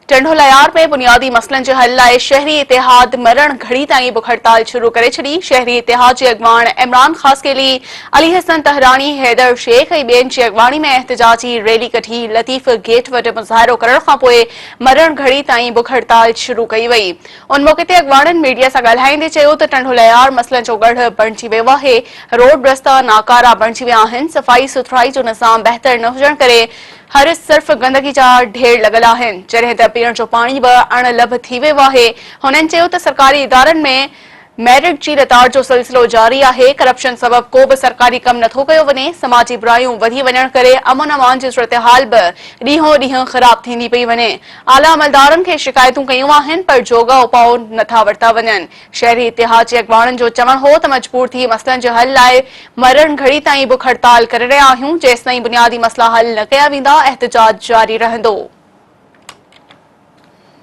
टंडोलायार में बुनियादी मसलन जे हल लाइ शहरी इतिहाद मरण घड़ी ताईं बुख हड़ताल शुरू करे छड़ी। शहरी इतिहाद जे अॻवान इमरान खासकेली, अली हसन तहरानी, हैदर शेख ऐं ॿियनि जी अॻवानी में एहतिजाजी रैली कढी लतीफ़ गेट वटि मुज़ाहिरो करण खां पोइ मरण घड़ी ताईं बुख हड़ताल शुरू कई वई। उन मौक़े ते अॻवाननि मीडिया सां ॻाल्हाईंदे चयो त टंडोलायार मसलन जो गढ़ बणिजी वियो आहे। रोड रस्ता नाकारा बणिजी विया आहिनि। सफ़ाई सुथराई जो निज़ाम बहितर न हुजण करे हर सिर्फ़ गंदगी जा ढेर लॻल आहिनि, जॾहिं त पीअण जो पाणी बि अणलभ थी वियो आहे। हुननि चयो त सरकारी इदारनि में मेरिट जी रताड़ जो सिलसिलो जारी आहे। करप्शन सबबि को बि सरकारी कमु नथो कयो वञे। समाजी बुरायूं वधी वञण करे अमन अमान जी सूरतहाल बि ॾींहों ॾींहुं ख़राब थींदी पई वञे। आला अमलदारनि खे शिकायतूं कयूं आहिनि, पर जोगा उपाउ नथा वरिता वञनि। शहरी इतिहाद जे अॻवाननि जो चवणु हो त मजबूर थी मसइलनि जे हल लाइ मरण घड़ी ताईं बुख हड़ताल करे रहिया आहियूं। जेसिताईं बुनियादी मसइला हल न कया वेंदा, एहतिजाज जारी रहंदो।